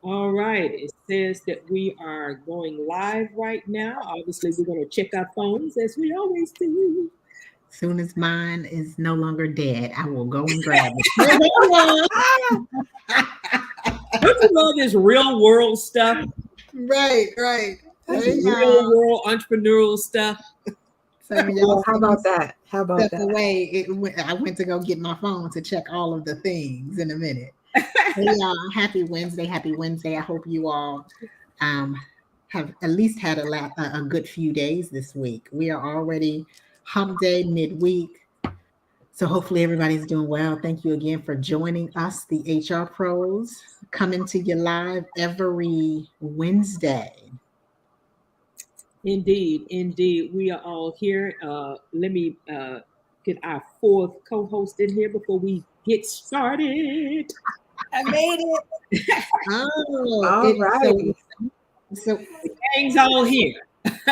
All right. It says that we are going live right now. Obviously, we're going to check our phones as we always do. Soon as mine is no longer dead, I will go and grab it. Don't you love this real world stuff? Right, right. This Hey, real y'all. world entrepreneurial stuff. Some of Yeah, y'all how see me about that? How about step that? away. I went to go get my phone to check all of the things in a minute. Hey, y'all. Happy Wednesday. Happy Wednesday. I hope you all um, have at least had a good few days this week. We are already hump day midweek. So hopefully everybody's doing well. Thank you again for joining us, the HR Pros, coming to you live every Wednesday. Indeed, indeed. We are all here. Let me get our fourth co host in here before we get started. I made it. Oh, All righty. so The gang's all here. yes,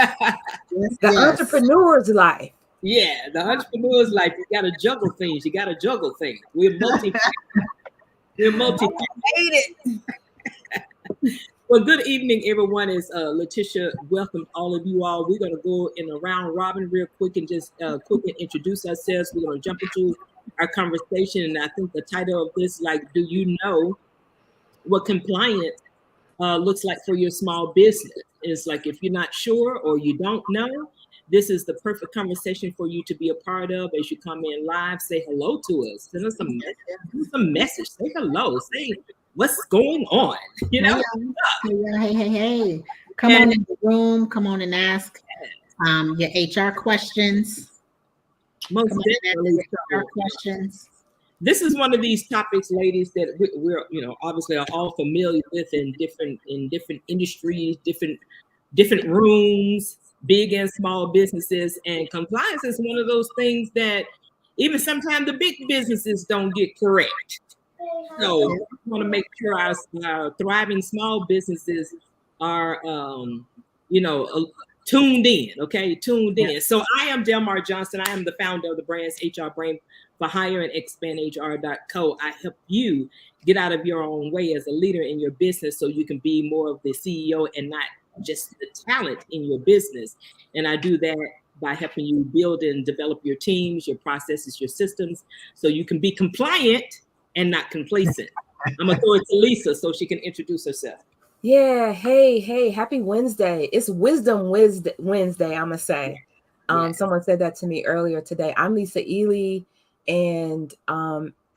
The yes. entrepreneur's life. Yeah, the entrepreneur's life, you got to juggle things. You got to juggle things. We're multi. Made it. Well, good evening, everyone. Is Letitia. Welcome all of you all. We're going to go in a round robin real quick and just quickly introduce ourselves. We're going to jump into our conversation. And I think the title of this, like, do you know what compliance looks like for your small business? It's like if you're not sure or you don't know, this is the perfect conversation for you to be a part of as you come in live. Say hello to us. Send us some message. Say hello. Say what's going on. You know? Hey. Come on in the room. Come on and ask your HR questions. Most Come on and ask definitely. your HR questions. This is one of these topics, ladies, that we're obviously are all familiar with in different industries, different rooms, big and small businesses, and compliance is one of those things that even sometimes the big businesses don't get correct. So we want to make sure our thriving small businesses are, tuned in. Okay, tuned in. So I am Delmar Johnson. I am the founder of the brand's HR Brain for Hire and Expand HR.co. I help you get out of your own way as a leader in your business so you can be more of the CEO and not just the talent in your business. And I do that by helping you build and develop your teams, your processes, your systems, so you can be compliant and not complacent. I'm gonna throw it to Lisa so she can introduce herself. Yeah. Hey. Happy Wednesday. It's Wisdom Wednesday. I'ma say. Someone said that to me earlier today. I'm Lisa Ely, and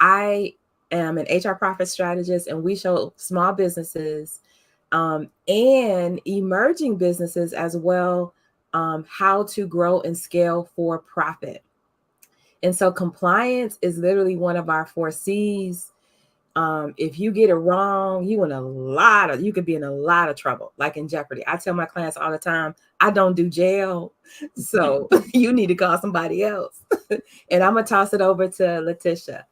I am an HR profit strategist, and we show small businesses and emerging businesses as well how to grow and scale for profit. And so compliance is literally one of our 4 C's. If you get it wrong, you could be in a lot of trouble, like in jeopardy. I tell my clients all the time, I don't do jail, so you need to call somebody else. And I'm gonna toss it over to Letitia.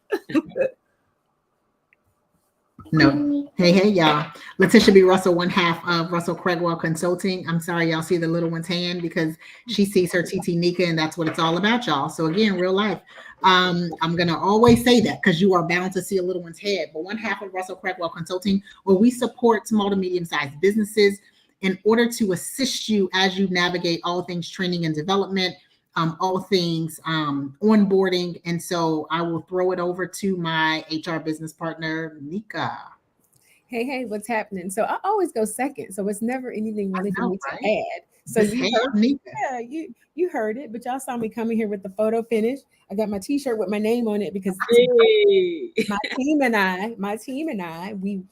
No. Hey, y'all. Letitia B. Russell, one half of Russell Craigwell Consulting. I'm sorry, y'all see the little one's hand because she sees her TT Nika, and that's what it's all about, y'all. So again, real life. I'm gonna always say that because you are bound to see a little one's head. But one half of Russell Craigwell Consulting, where we support small to medium-sized businesses in order to assist you as you navigate all things training and development, all things onboarding. And so I will throw it over to my HR business partner, Nika. Hey, what's happening? So I always go second, so it's never anything really for me Right? to add. So Just you have heard, Nika. yeah, you heard it, but y'all saw me coming here with the photo finish. I got my T-shirt with my name on it because Hey. my team and I, we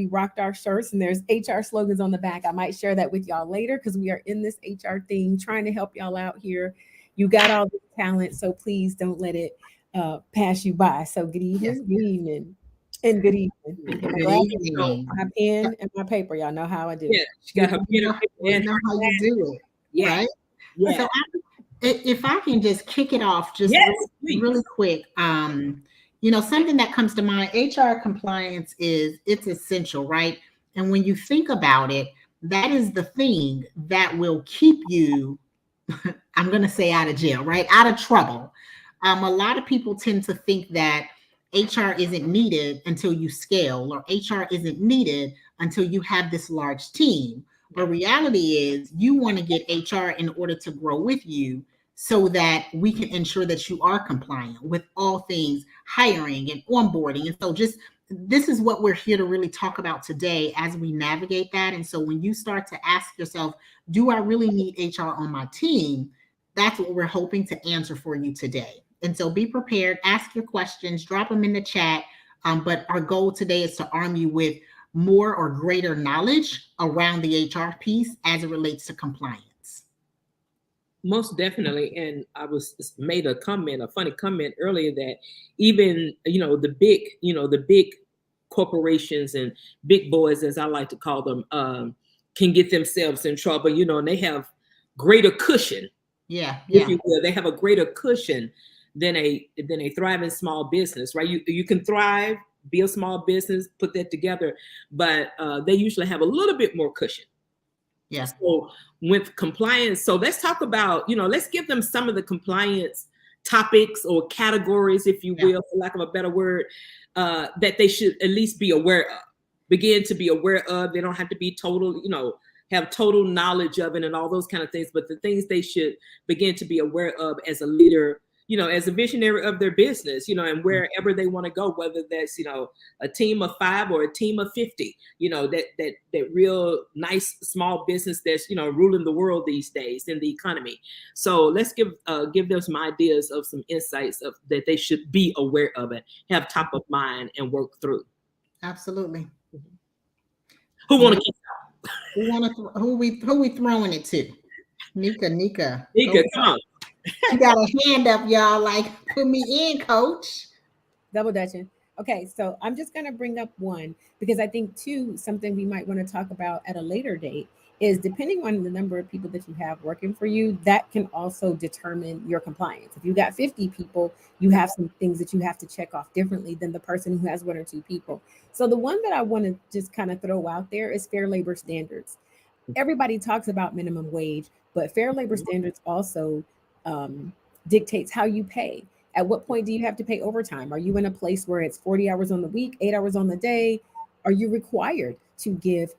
rocked our shirts, and there's HR slogans on the back. I might share that with y'all later because we are in this HR thing, trying to help y'all out here. You got all this talent, so please don't let it pass you by. So good evening, Yes. good evening, and good evening. And my Good glasses, evening. my pen, and my paper. Y'all know how I do. Yeah, she got her We pen know, and paper we and know her how you glass. do it, Yeah. right? Yeah. So if I can just kick it off just Yes, please. really quick, something that comes to mind, HR compliance it's essential, right? And when you think about it, that is the thing that will keep you, I'm going to say out of jail, right? Out of trouble. A lot of people tend to think that HR isn't needed until you scale, or HR isn't needed until you have this large team. But reality is you want to get HR in order to grow with you so that we can ensure that you are compliant with all things hiring and onboarding. And so just this is what we're here to really talk about today as we navigate that. And so when you start to ask yourself, do I really need HR on my team? That's what we're hoping to answer for you today. And so be prepared, ask your questions, drop them in the chat. But our goal today is to arm you with more or greater knowledge around the HR piece as it relates to compliance. Most definitely. And I was made a funny comment earlier that even, the big corporations and big boys, as I like to call them, can get themselves in trouble, and they have greater cushion. Yeah. If you will, they have a greater cushion than a thriving small business, right? You can thrive, be a small business, put that together, but they usually have a little bit more cushion. Yeah. So with compliance, so let's talk about, let's give them some of the compliance topics or categories, if you will, for lack of a better word, that they should at least be aware of, begin to be aware of. They don't have to be total, have total knowledge of it and all those kind of things, but the things they should begin to be aware of as a leader, as a visionary of their business, and wherever they want to go, whether that's, a team of 5 or a team of 50, that real nice small business that's, ruling the world these days in the economy. So let's give them some ideas of some insights that they should be aware of it, have top of mind and work through. Absolutely. Who want to keep who we throwing it to? Nika, come on. You got a hand up, y'all. Like, put me in, coach. Double dutching. Okay, so I'm just going to bring up one because I think, too, something we might want to talk about at a later date is depending on the number of people that you have working for you, that can also determine your compliance. If you got 50 people, you have some things that you have to check off differently than the person who has 1 or 2 people. So the one that I want to just kind of throw out there is fair labor standards. Everybody talks about minimum wage, but fair labor standards also dictates how you pay. At what point do you have to pay overtime? Are you in a place where it's 40 hours on the week, 8 hours on the day? Are you required to give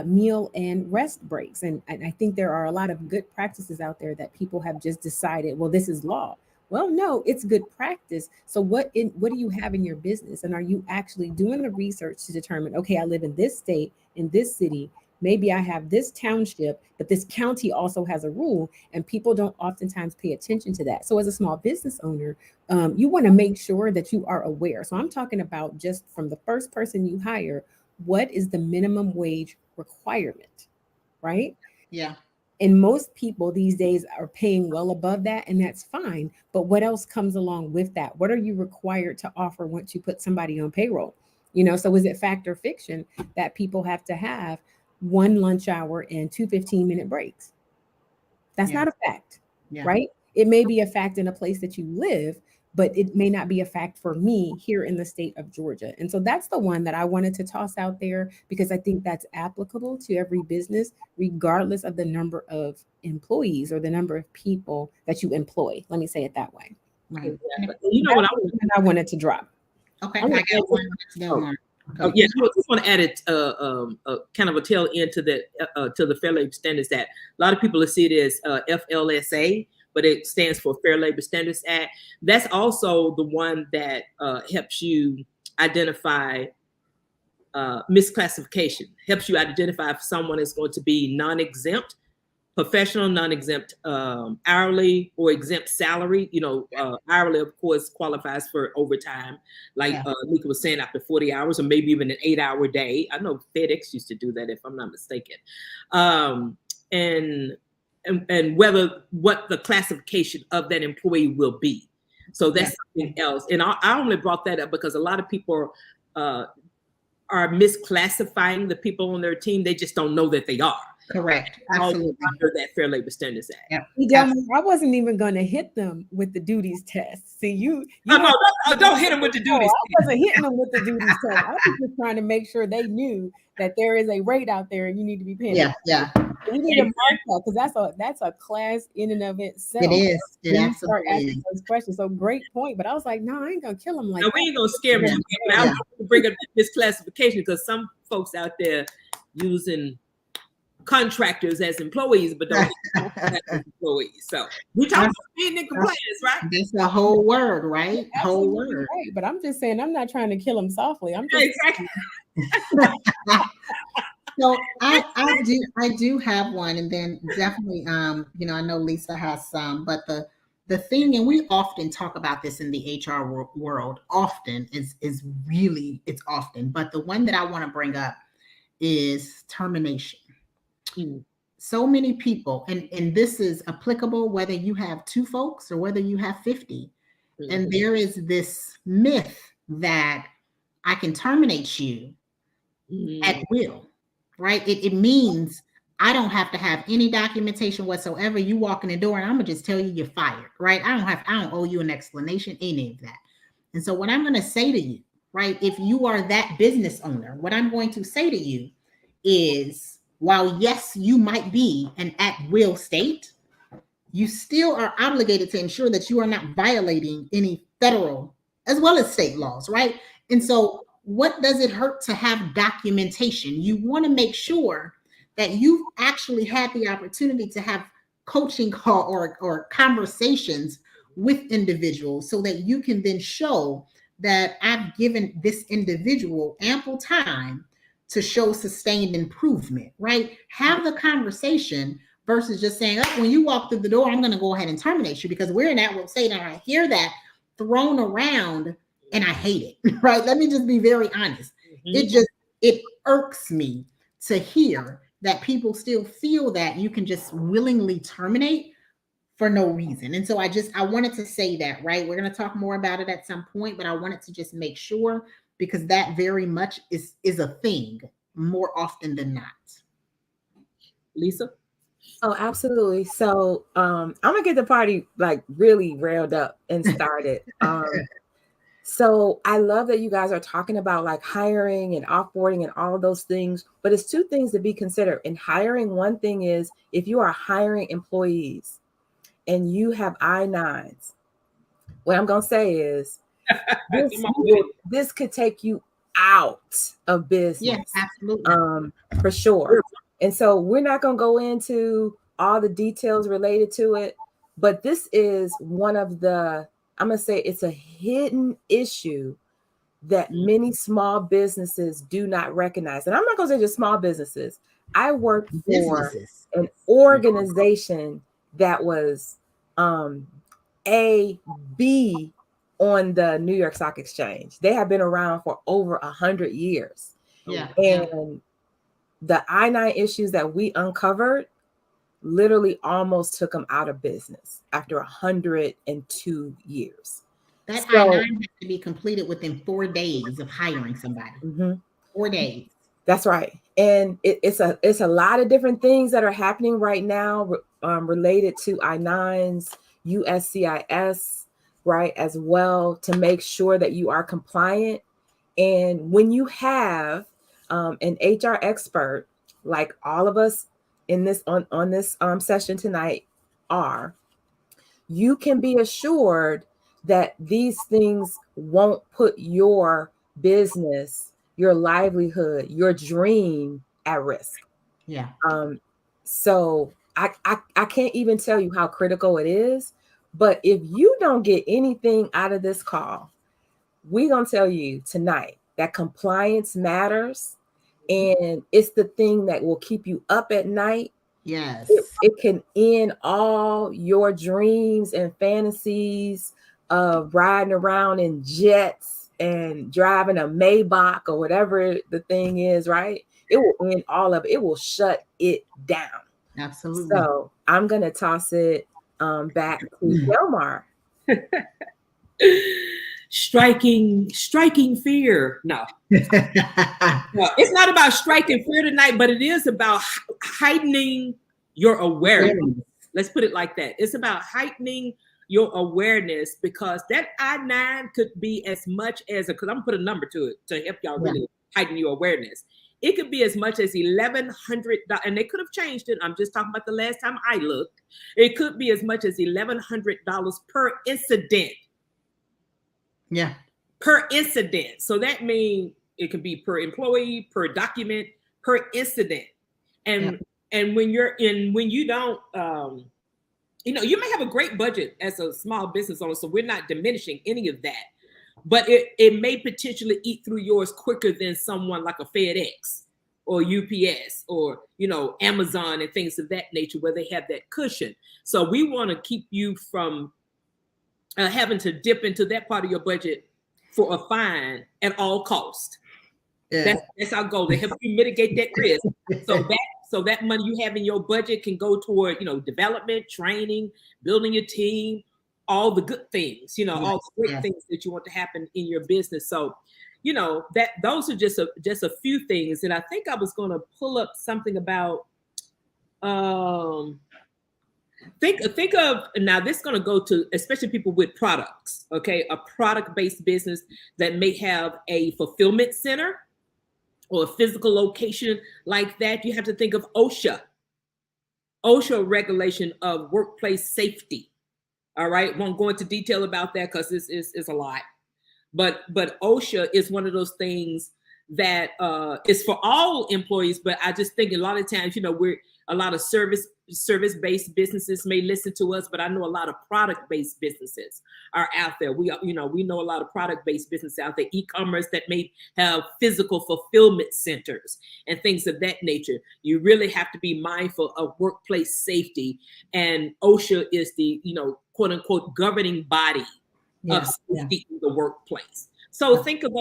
meal and rest breaks? And I think there are a lot of good practices out there that people have just decided, well, this is law. Well, no, it's good practice. So what do you have in your business? And are you actually doing the research to determine, okay, I live in this state, in this city, maybe I have this township, but this county also has a rule, and people don't oftentimes pay attention to that. So as a small business owner, you want to make sure that you are aware. So I'm talking about just from the first person you hire, what is the minimum wage requirement, right? Yeah. And most people these days are paying well above that, and that's fine. But what else comes along with that? What are you required to offer once you put somebody on payroll? So is it fact or fiction that people have to have 1 lunch hour and 2 15-minute breaks? That's not a fact, right? It may be a fact in a place that you live, but it may not be a fact for me here in the state of Georgia. And so that's the one that I wanted to toss out there because I think that's applicable to every business, regardless of the number of employees or the number of people that you employ. Let me say it that way. Right. What I wanted to drop. Okay, I got one. Oh, yeah, I just want to add it, kind of a tail end to the Fair Labor Standards Act. A lot of people see it as FLSA, but it stands for Fair Labor Standards Act. That's also the one that helps you identify misclassification, helps you identify if someone is going to be non-exempt, professional, non-exempt, hourly, or exempt salary. Hourly, of course, qualifies for overtime, like Nika was saying, after 40 hours or maybe even an 8-hour day. I know FedEx used to do that, if I'm not mistaken. And what the classification of that employee will be. So that's something else. And I only brought that up because a lot of people are misclassifying the people on their team. They just don't know that they are. Correct. Absolutely. Under that Fair Labor Standards Act. Yeah. I wasn't even going to hit them with the duties test. See, don't hit them with the duties. I wasn't hitting them with the duties test. I was just trying to make sure they knew that there is a rate out there and you need to be paying. Yeah. We need to mark that because that's a class in and of itself. It is. It When you absolutely start asking is. those questions. So great point. But I was like, no, I ain't gonna kill him like Now, that. we ain't gonna scare them. I want to bring up this classification because some folks out there using contractors as employees, but don't as employees. So we talk about being in compliance, right? That's the whole word, right? Whole word. Right. But I'm just saying, I'm not trying to kill him softly. I'm just Exactly. So I do have one, and then definitely I know Lisa has some, but the thing, and we often talk about this in the HR world, often is really, it's often, but the one that I want to bring up is termination. So many people, and this is applicable whether you have 2 folks or whether you have 50. And there is this myth that I can terminate you at will, right? It means I don't have to have any documentation whatsoever. You walk in the door and I'm gonna just tell you you're fired, right? I don't owe you an explanation, any of that. And so what I'm gonna say to you, right, if you are that business owner, what I'm going to say to you is, while yes, you might be an at-will state, you still are obligated to ensure that you are not violating any federal as well as state laws, right? And so what does it hurt to have documentation? You want to make sure that you've actually had the opportunity to have coaching call or conversations with individuals so that you can then show that I've given this individual ample time to show sustained improvement, right? Have the conversation versus just saying, oh, when you walk through the door, I'm going to go ahead and terminate you, because we're in that world state and I hear that thrown around and I hate it, right? Let me just be very honest. It irks me to hear that people still feel that you can just willingly terminate for no reason. And so I wanted to say that, right? We're going to talk more about it at some point, but I wanted to just make sure, because that very much is a thing more often than not. Lisa? Oh, absolutely. So I'm gonna get the party like really railed up and started. So I love that you guys are talking about like hiring and offboarding and all of those things, but it's 2 things to be considered. In hiring, one thing is if you are hiring employees and you have I-9s, what I'm gonna say is this could take you out of business. Yes, absolutely. For sure. And so we're not going to go into all the details related to it, but this is one of the, I'm going to say it's a hidden issue that many small businesses do not recognize. And I'm not going to say just small businesses. I worked for an organization that was B on the New York Stock Exchange. They have been around for over 100 years. Yeah. And the I-9 issues that we uncovered literally almost took them out of business after 102 years. That I-9 has to be completed within 4 days of hiring somebody. 4 days. That's right. And it's a lot of different things that are happening right now related to I-9s, USCIS, right, as well, to make sure that you are compliant. And when you have an HR expert, like all of us in this on this session tonight are, you can be assured that these things won't put your business, your livelihood, your dream at risk. Yeah. So I can't even tell you how critical it is. But if you don't get anything out of this call, we're going to tell you tonight that compliance matters. And it's the thing that will keep you up at night. Yes. It can end all your dreams and fantasies of riding around in jets and driving a Maybach or whatever the thing is, right? It will end all of it. It will shut it down. Absolutely. So I'm going to toss it back to Delmar. Striking fear. No. No, it's not about striking fear tonight, but it is about heightening your awareness. Let's put it like that. It's about heightening your awareness, because that I-9 could be as much as because I'm gonna put a number to it to help y'all really heighten your awareness. It could be as much as $1,100, and they could have changed it. I'm just talking about the last time I looked. It could be as much as $1,100 per incident. Yeah. Per incident. So that means it could be per employee, per document, per incident. And when you don't, you may have a great budget as a small business owner, so we're not diminishing any of that. But it may potentially eat through yours quicker than someone like a FedEx or UPS or, Amazon and things of that nature where they have that cushion. So we want to keep you from having to dip into that part of your budget for a fine at all cost. Yeah. That's our goal, to help you mitigate that risk. So that money you have in your budget can go toward, development, training, building your team, all the good things, all the great things that you want to happen in your business. So, that those are just a few things. And I think I was going to pull up something about, think of, now this is going to go to especially people with products, okay? A product-based business that may have a fulfillment center or a physical location like that. You have to think of OSHA regulation of workplace safety. All right, won't go into detail about that because this is a lot. But OSHA is one of those things that is for all employees. But I just think a lot of times, we're a lot of service-based businesses may listen to us, but I know a lot of product-based businesses are out there. We know a lot of product-based businesses out there, e-commerce that may have physical fulfillment centers and things of that nature. You really have to be mindful of workplace safety, and OSHA is the quote unquote governing body of safety in the workplace. So think of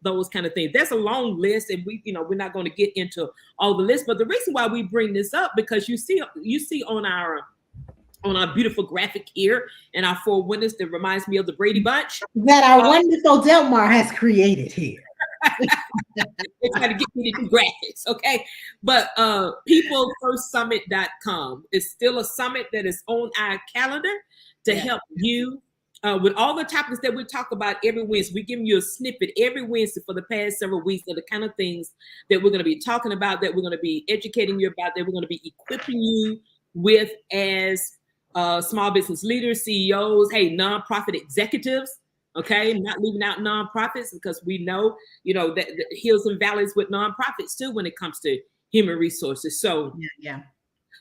those kind of things. There's a long list, and we're not going to get into all the list. But the reason why we bring this up, because you see on our beautiful graphic here in our four windows that reminds me of the Brady Bunch that our wonderful Delmar has created here. They try to get me to do graphics, okay? But peoplefirstsummit.com is still a summit that is on our calendar to help you. With all the topics that we talk about every Wednesday, we give you a snippet every Wednesday for the past several weeks of the kind of things that we're going to be talking about, that we're going to be educating you about, that we're going to be equipping you with as small business leaders, CEOs, nonprofit executives, okay? Not leaving out nonprofits, because we know, that the hills and valleys with nonprofits too when it comes to human resources. So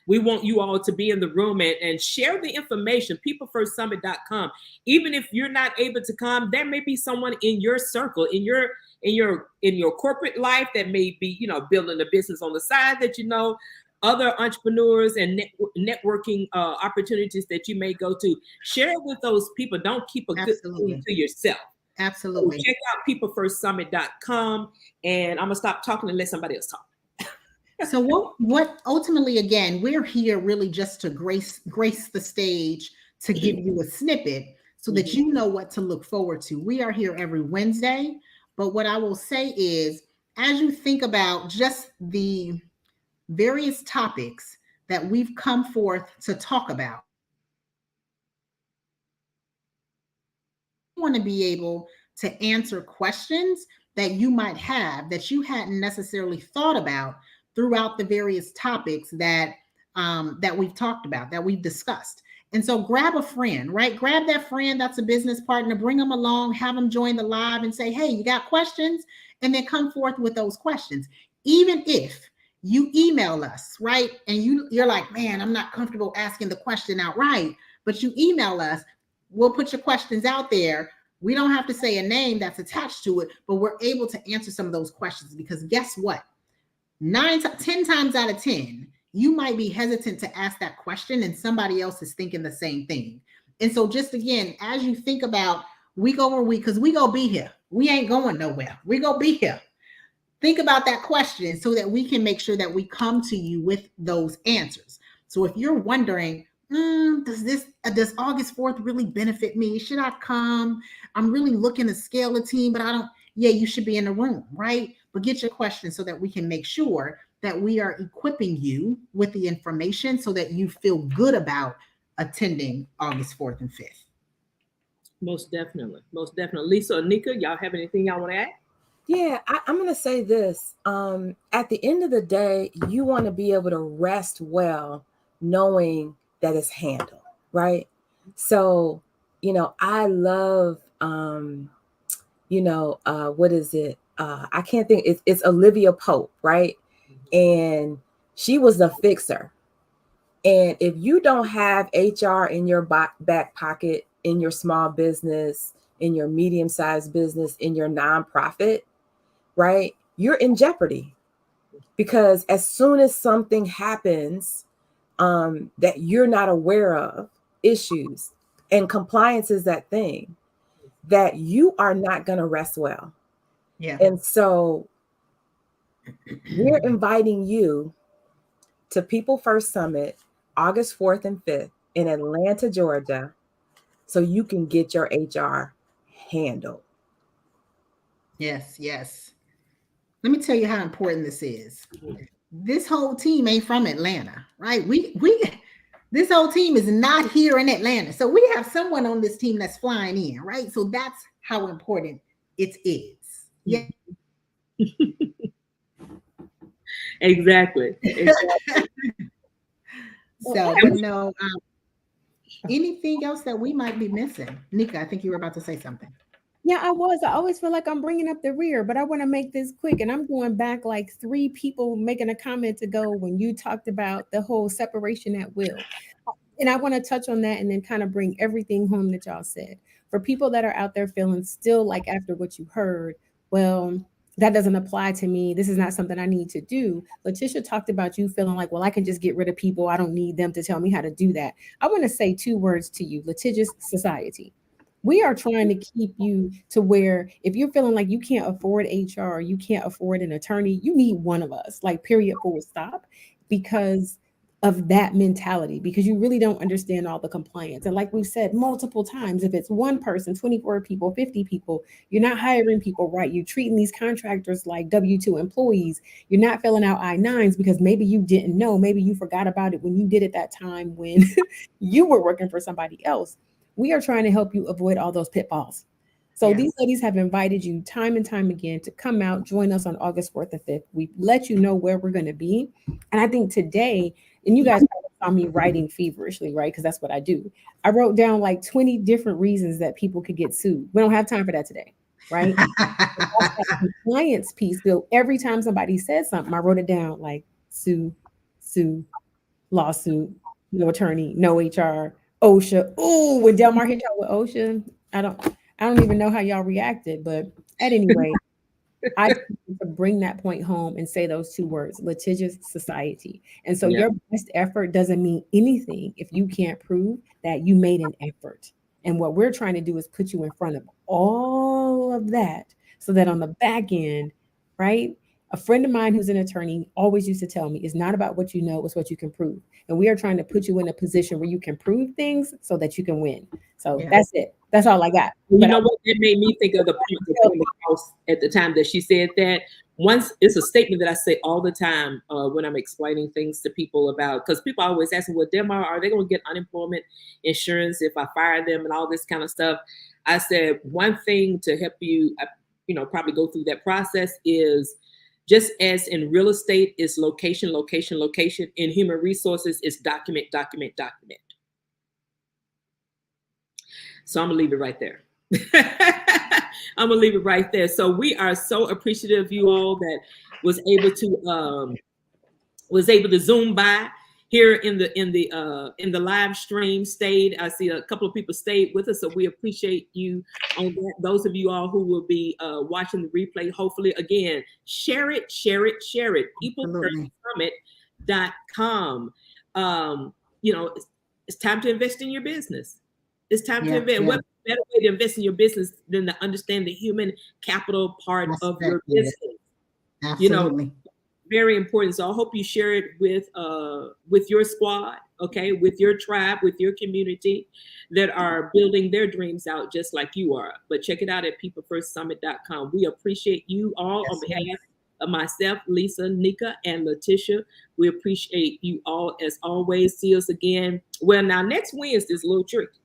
we want you all to be in the room and share the information, peoplefirstsummit.com. Even if you're not able to come, there may be someone in your circle, in your corporate life that may be, building a business on the side that other entrepreneurs and networking opportunities that you may go to. Share it with those people. Don't keep a good thing to yourself. Absolutely. So check out peoplefirstsummit.com, and I'm gonna stop talking and let somebody else talk. So what ultimately, again, we're here really just to grace the stage to give you a snippet so that you know what to look forward to. We are here every Wednesday, but what I will say is, as you think about just the various topics that we've come forth to talk about, you want to be able to answer questions that you might have that you hadn't necessarily thought about throughout the various topics that we've talked about, that we've discussed. And so grab a friend, right? Grab that friend that's a business partner, bring them along, have them join the live and say, hey, you got questions? And then come forth with those questions. Even if you email us, right? And you're like, man, I'm not comfortable asking the question outright, but you email us, we'll put your questions out there. We don't have to say a name that's attached to it, but we're able to answer some of those questions, because guess what? 10 times out of 10, you might be hesitant to ask that question and somebody else is thinking the same thing. And so just again, as you think about week over week, because we gonna be here, we ain't going nowhere, we gonna be here. Think about that question so that we can make sure that we come to you with those answers. So if you're wondering, does August 4th really benefit me? Should I come? I'm really looking to scale a team, but I don't. Yeah, you should be in the room, right? But get your questions so that we can make sure that we are equipping you with the information so that you feel good about attending August 4th and 5th. Most definitely. Lisa or Nika, y'all have anything y'all want to add? Yeah, I'm going to say this. At the end of the day, you want to be able to rest well, knowing that it's handled, right? So, I love, what is it? I can't think. It's Olivia Pope, right? And she was the fixer. And if you don't have HR in your back pocket, in your small business, in your medium-sized business, in your nonprofit, right, you're in jeopardy. Because as soon as something happens that you're not aware of, issues, and compliance is that thing, that you are not going to rest well. Yeah. And so we're inviting you to People First Summit, August 4th and 5th in Atlanta, Georgia, so you can get your HR handled. Yes, yes. Let me tell you how important this is. This whole team ain't from Atlanta, right? This whole team is not here in Atlanta. So we have someone on this team that's flying in, right? So that's how important it is. Yeah. Exactly. So, but no, anything else that we might be missing? Nika, I think you were about to say something. Yeah, I was. I always feel like I'm bringing up the rear, but I want to make this quick. And I'm going back like 3 people making a comment ago when you talked about the whole separation at will. And I want to touch on that and then kind of bring everything home that y'all said. For people that are out there feeling still like after what you heard, well, that doesn't apply to me. This is not something I need to do. Letitia talked about you feeling like, well, I can just get rid of people. I don't need them to tell me how to do that. I want to say 2 words to you, litigious society. We are trying to keep you to where if you're feeling like you can't afford HR, you can't afford an attorney, you need one of us, like period, full stop, because of that mentality, because you really don't understand all the compliance. And like we've said multiple times, if it's one person, 24 people, 50 people, you're not hiring people right. You're treating these contractors like W-2 employees. You're not filling out I-9s because maybe you didn't know, maybe you forgot about it when you did it that time when you were working for somebody else. We are trying to help you avoid all those pitfalls. So Yes. these ladies have invited you time and time again to come out, join us on August 4th and 5th. We let you know where we're going to be. And I think today, and you guys saw me writing feverishly, right? Because that's what I do. I wrote down like 20 different reasons that people could get sued. We don't have time for that today, right? That compliance piece. So every time somebody says something, I wrote it down like sue, lawsuit, no attorney, no HR, OSHA. Oh, when Delmar hit y'all with OSHA, I don't even know how y'all reacted, but at any rate, I just want to bring that point home and say those 2 words, litigious society. And so your best effort doesn't mean anything if you can't prove that you made an effort. And what we're trying to do is put you in front of all of that so that on the back end, right? A friend of mine who's an attorney always used to tell me, it's not about what you know, it's what you can prove. And we are trying to put you in a position where you can prove things so that you can win. So that's it. That's all I got. You know what? It made me think of the house at the time that she said that. Once it's a statement that I say all the time when I'm explaining things to people about, because people always ask me, well, Demar, are they going to get unemployment insurance if I fire them and all this kind of stuff? I said, one thing to help you, probably go through that process is just as in real estate is location, location, location. In human resources, it's document, document, document. So I'm gonna leave it right there. I'm gonna leave it right there. So we are so appreciative of you all that was able to zoom by here in the live stream. Stayed. I see a couple of people stayed with us, so we appreciate you on that. Those of you all who will be watching the replay, hopefully again, share it. peoplefirstsummit.com. It's time to invest in your business. It's time to invest. What better way to invest in your business than to understand the human capital part of your business? Absolutely. Very important. So I hope you share it with your squad, okay, with your tribe, with your community that are building their dreams out just like you are. But check it out at peoplefirstsummit.com. We appreciate you all on behalf of myself, Lisa, Nika, and Letitia. We appreciate you all as always. See us again. Well, now next Wednesday is a little tricky.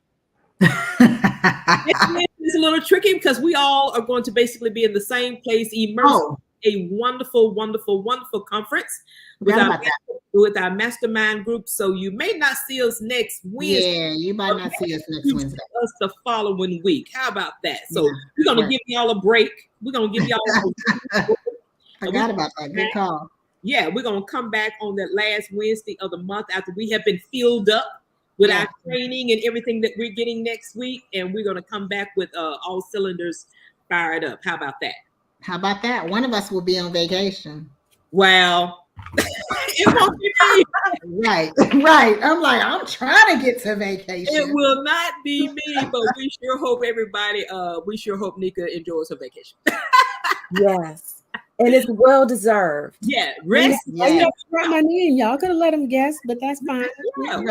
Next Wednesday It's a little tricky because we all are going to basically be in the same place, immersed in a wonderful, wonderful, wonderful conference with our mastermind group. So you may not see us next Wednesday. Yeah, you might not see us next Wednesday. Us the following week. How about that? So we're gonna give y'all a break. We're gonna give y'all. Forgot about that. Good call. Yeah, we're gonna come back on that last Wednesday of the month after we have been filled up with our training and everything that we're getting next week, and we're gonna come back with all cylinders fired up. How about that? How about that? One of us will be on vacation. Well, it won't be me. Right. I'm trying to get to vacation. It will not be me, but we sure hope everybody. We sure hope Nika enjoys her vacation. Yes. And it's well deserved. Yeah, rest. You brought my name. Y'all could have let them guess, but that's fine. Yeah,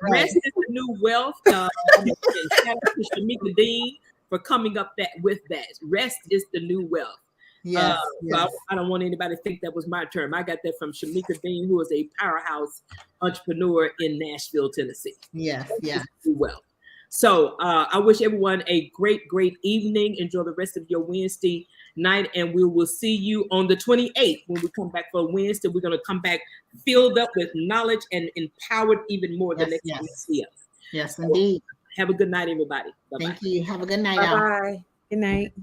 rest is the new wealth. Shout out to Shamika Dean for coming up with that. Rest is the new wealth. Yes, So I don't want anybody to think that was my term. I got that from Shamika Dean, who is a powerhouse entrepreneur in Nashville, Tennessee. Yes. Well, so I wish everyone a great evening. Enjoy the rest of your Wednesday night, and we will see you on the 28th when we come back for Wednesday. We're going to come back filled up with knowledge and empowered even more the next time you see us. Yes, indeed. Have a good night, everybody. Bye-bye. Thank you. Have a good night, Bye y'all. bye. Good night.